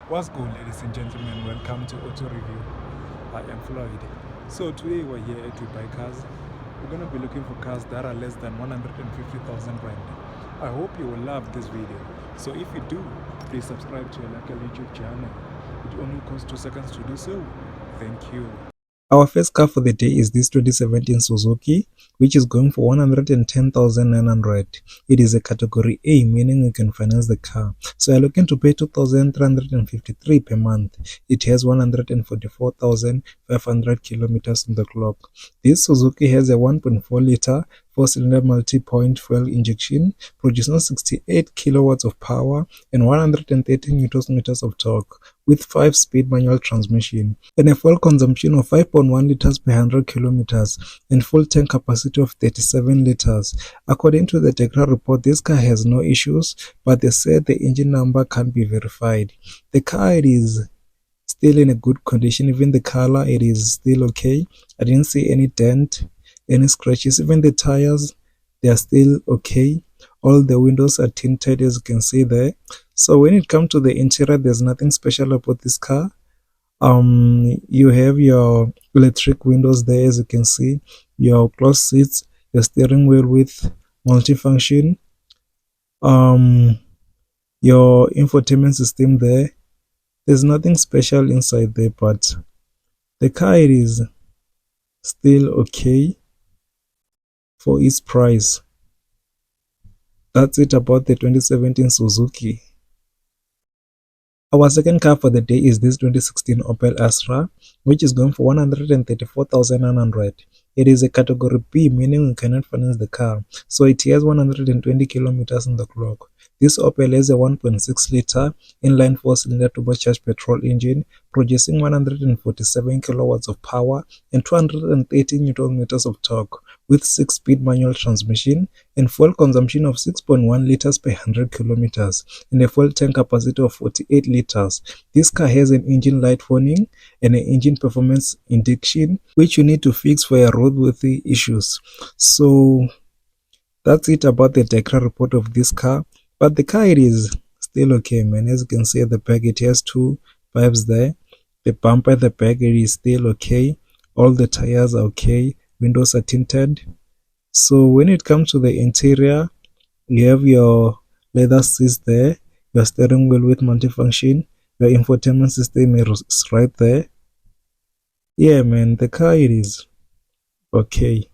What's good, ladies and gentlemen? Welcome to Auto Review. I am Floyd. So today we're here at We Buy Cars. We're gonna be looking for cars that are less than 150,000 rand. I hope you will love this video. So if you do, please subscribe to your local YouTube channel. It only costs 2 seconds to do so. Thank you. Our first car for the day is this 2017 Suzuki, which is going for 110,900. It is a category A, meaning you can finance the car. So you're looking to pay 2,353 per month. It has 144,500 kilometers on the clock. This Suzuki has a 1.4 liter 4-cylinder multi-point fuel injection, producing 68 kilowatts of power and 130 newton meters of torque, with 5-speed manual transmission, and a fuel consumption of 5.1 liters per 100 kilometers and full tank capacity of 37 liters. According to the Tekra report, this car has no issues, but they said the engine number can't be verified. The car is still in a good condition. Even the color, it is still okay. I didn't see any dent, any scratches. Even the tires, they are still okay. All the windows are tinted, as you can see there. So when it comes to the interior, there's nothing special about this car. You have your electric windows there, as you can see, your cloth seats, your steering wheel with multifunction, your infotainment system there. There's nothing special inside there, but the car, it is still okay for its price. That's it about the 2017 Suzuki. Our second car for the day is this 2016 Opel Astra, which is going for 134,900. It is a category B, meaning you cannot finance the car. So it has 120 kilometers on the clock. This Opel has a 1.6 liter inline 4-cylinder turbocharged petrol engine, producing 147 kilowatts of power and 230 newton meters of torque, with 6-speed manual transmission and fuel consumption of 6.1 liters per 100 kilometers and a fuel tank capacity of 48 liters. This car has an engine light warning and an engine performance indication, which you need to fix for your roadworthy issues. So that's it about the Tekra report of this car. But the car, it is still okay, man. As you can see at the back, it has 2 pipes there. The bumper at the back, it is still okay. All the tires are okay. Windows are tinted. So when it comes to the interior, you have your leather seats there, your steering wheel with multifunction, your infotainment system is right there. Yeah, man, the car, it is okay.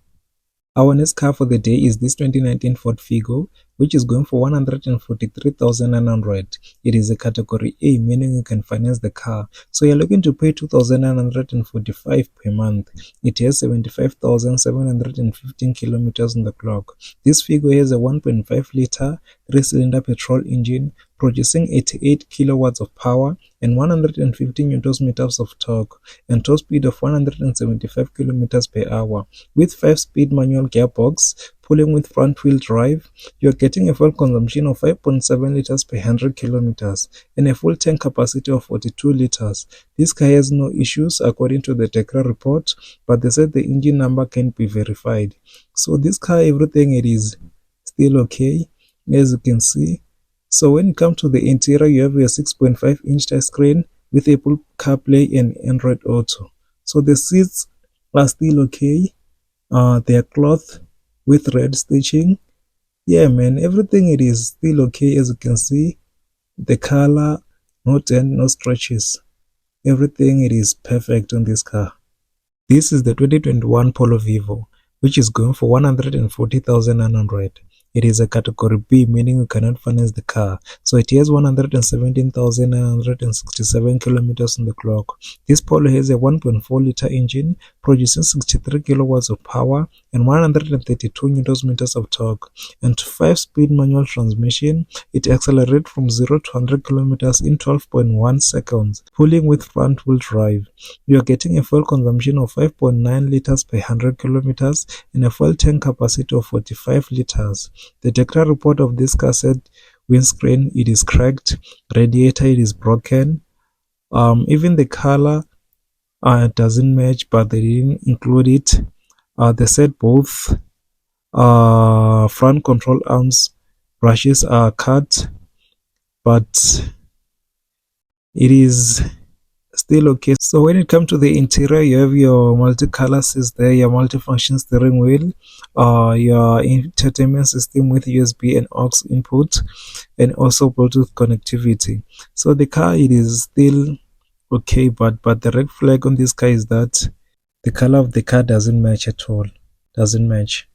Our next car for the day is this 2019 Ford Figo, which is going for 143,900. It is a category A, meaning you can finance the car. So you're looking to pay 2,945 per month. It has 75,715 kilometers on the clock. This Figo has a 1.5 liter 3-cylinder petrol engine, producing 88 kilowatts of power and 150 newton meters of torque, and top speed of 175 kilometers per hour, with 5-speed manual gearbox, pulling with front-wheel drive. You're getting a fuel consumption of 5.7 liters per 100 kilometers and a full tank capacity of 42 liters. This car has no issues according to the Tekra report, but they said the engine number can't be verified. So this car, everything, it is still okay, as you can see. So when it comes to the interior, you have a 6.5-inch touchscreen with Apple CarPlay and Android Auto. So the seats are still okay. They are cloth with red stitching. Yeah, man, everything, it is still okay, as you can see. The color, no dent, no scratches. Everything, it is perfect on this car. This is the 2021 Polo Vivo, which is going for 140,900. It is a category B, meaning you cannot finance the car. So it has 117,967 kilometers on the clock. This Polo has a 1.4 liter engine, producing 63 kilowatts of power and 132 newton meters of torque, and 5-speed manual transmission. It accelerates from 0 to 100 kilometers in 12.1 seconds, pulling with front-wheel drive. You are getting a fuel consumption of 5.9 liters per 100 kilometers and a fuel tank capacity of 45 liters. The Tekra report of this car said windscreen, it is cracked, radiator, it is broken. Even the color doesn't match, but they didn't include it. They said both front control arms brushes are cut, but it is still okay. So when it comes to the interior, you have your multicolor is there, your multifunction steering wheel, your entertainment system with USB and aux input, and also Bluetooth connectivity. So the car, it is still okay, but the red flag on this car is that the color of the car doesn't match at all. Doesn't match.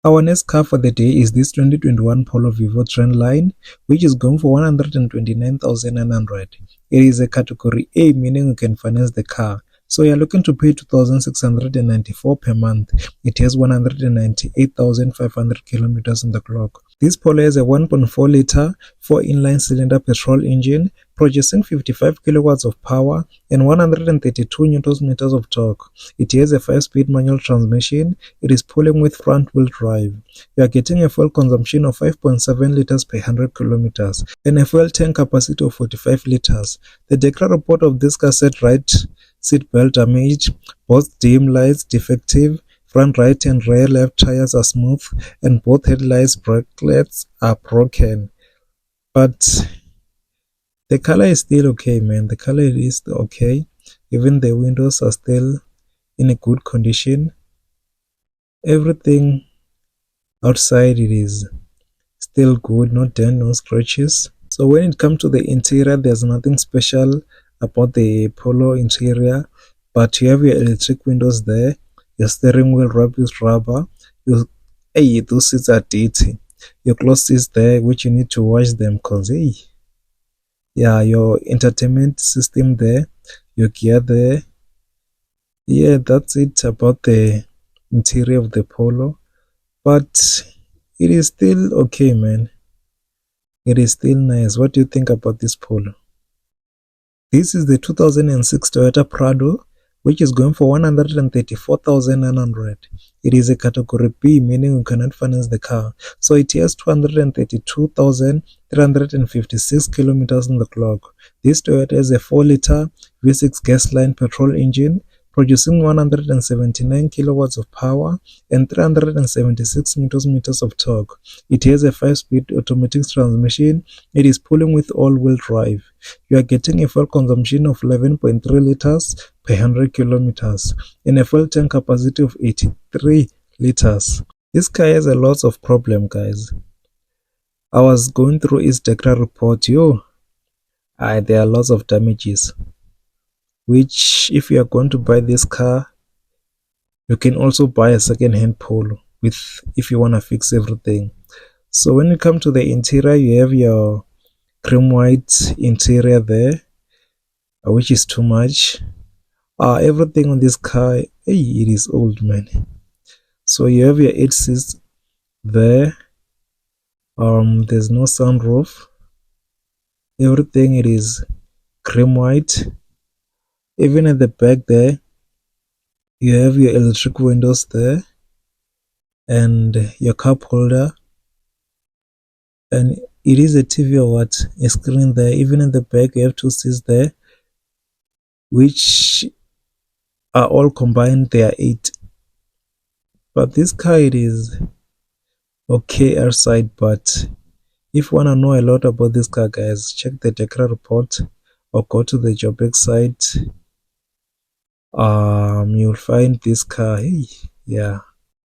Our next car for the day is this 2021 Polo Vivo Trendline, which is going for 129,900. It is a category A, meaning you can finance the car. So you're looking to pay 2,694 per month. It has 198,500 kilometers on the clock. This Polo has a 1.4 liter 4 inline cylinder petrol engine, producing 55 kilowatts of power and 132 newton meters of torque. It has a 5-speed manual transmission. It is pulling with front-wheel drive. You are getting a fuel consumption of 5.7 liters per 100 kilometers and a fuel tank capacity of 45 liters. The DEKRA report of this car said right seat belt damage, both dim lights defective, front right and rear left tires are smooth, and both headlights brackets are broken. But the color is still okay, man. The color is okay. Even the windows are still in a good condition. Everything outside, it is still good, no dent, no scratches. So when it comes to the interior, there's nothing special about the Polo interior, but you have your electric windows there, your steering wheel wrapped with rubber, hey, those seats are dirty. Your clothes is there, which you need to wash them, cause hey, yeah, your entertainment system there, your gear there. Yeah, that's it about the interior of the Polo, but it is still okay, man. It is still nice. What do you think about this Polo? This is the 2006 Toyota Prado, which is going for 134,900. It is a category B, meaning you cannot finance the car. So it has 232,356 kilometers on the clock. This Toyota has a 4-liter V6 gas-line petrol engine, producing 179 kilowatts of power and 376 newton meters of torque. It has a 5-speed automatic transmission. It is pulling with all-wheel drive. You are getting a fuel consumption of 11.3 liters per 100 kilometers and a fuel tank capacity of 83 liters. This car has a lot of problem, guys. I was going through its DEKRA report. There are lots of damages, which if you are going to buy this car, you can also buy a second-hand Polo with if you want to fix everything. So when it comes to the interior, you have your cream white interior there, which is too much. Everything on this car, hey, it is old, man. So you have your 8 seats there. There's no sunroof. Everything, it is cream white. Even at the back there, you have your electric windows there and your cup holder, and it is a TV or what, a screen there. Even at the back, you have 2 seats there, which are all combined, they are 8. But this car, it is okay outside, but if you want to know a lot about this car, guys, check the DEKRA report or go to the Joburg site. You'll find this car. Hey, yeah.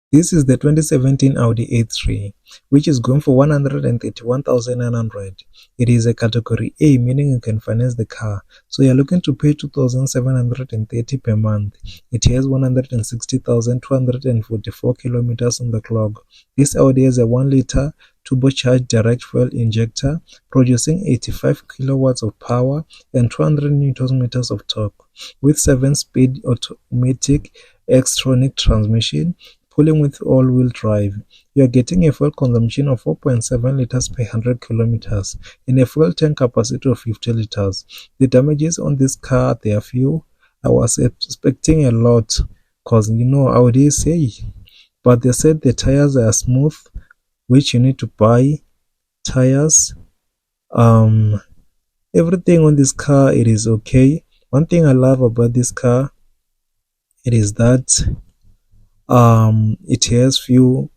This is the 2017 Audi A3, which is going for 131,900. It is a category A, meaning you can finance the car. So you're looking to pay 2,730 per month. It has 160,244 kilometers on the clock. This Audi has a 1-liter turbocharged direct fuel injector, producing 85 kilowatts of power and 200 newton meters of torque, with 7-speed automatic Xtronic transmission, pulling with all-wheel drive. You are getting a fuel consumption of 4.7 liters per 100 kilometers and a fuel tank capacity of 50 liters. The damages on this car, they are few. I was expecting a lot because Audi say, but they said the tires are smooth, which you need to buy tires. Everything on this car, it is okay. One thing I love about this car, it is that it has few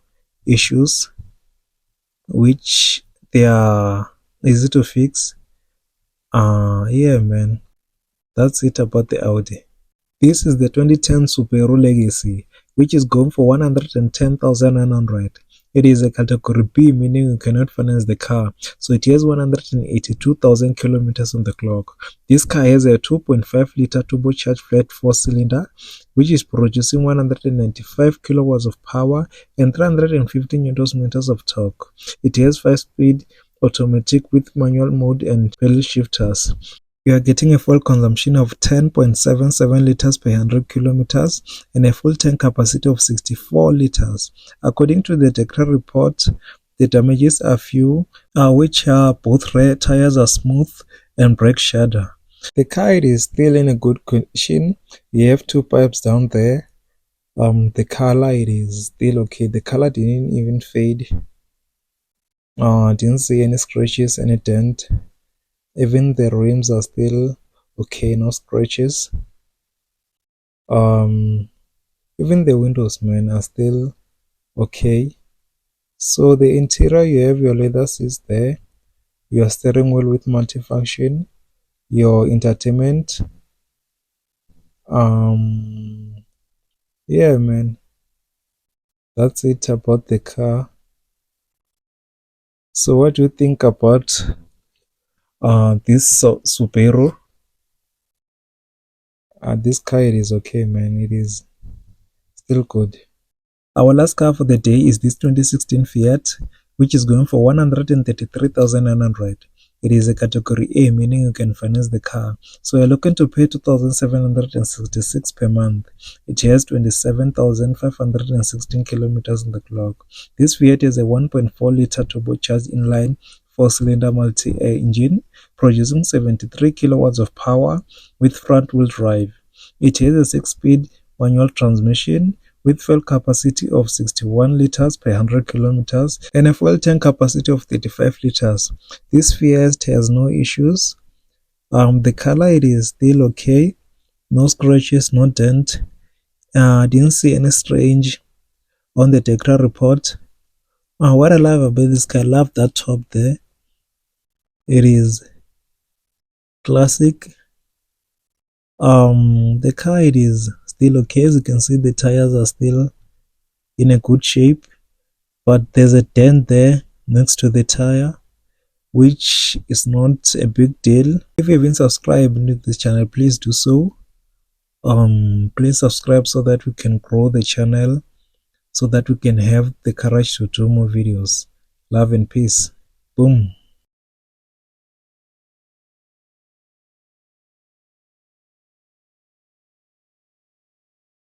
issues which they are easy to fix. Yeah, man, that's it about the Audi. This is the 2010 Subaru Legacy, which is going for 110,900. It is a category B, meaning you cannot finance the car. So it has 182,000 kilometers on the clock. This car has a 2.5-liter turbocharged flat 4-cylinder, which is producing 195 kilowatts of power and 350 newton meters of torque. It has 5-speed automatic with manual mode and pedal shifters. You are getting a fuel consumption of 10.77 liters per 100 kilometers and a full tank capacity of 64 liters. According to the technical report, the damages are few, which are both rear tires are smooth and brake shudder. The car is still in a good condition. You have two pipes down there. The color, it is still okay. The color didn't even fade. Didn't see any scratches, any dent. Even the rims are still okay, no scratches. Even the windows, man, are still okay. So the interior, you have your leather seats there, your steering wheel with multifunction, your entertainment. Yeah, man, that's it about the car. So what do you think about this Subaru? This car, it is okay, man. It is still good. Our last car for the day is this 2016 Fiat, which is going for 133,900. It is a category A, meaning you can finance the car. So you're looking to pay 2,766 per month. It has 27,516 kilometers on the clock. This Fiat is a 1.4-liter turbocharged inline 4-cylinder multi-air engine, producing 73 kilowatts of power with front-wheel drive. It has a 6-speed manual transmission with fuel capacity of 61 liters per 100 kilometers and a fuel tank capacity of 35 liters. This Fiat has no issues. The color, it is still okay. No scratches, no dent. Didn't see any strange on the technical report. What I love about this car, I love that top there. It is classic. The car, it is still okay. As you can see, the tires are still in a good shape, but there's a dent there next to the tire, which is not a big deal. If you haven't subscribed to this channel, please do so. Please subscribe so that we can grow the channel, so that we can have the courage to do more videos. Love and peace. Boom.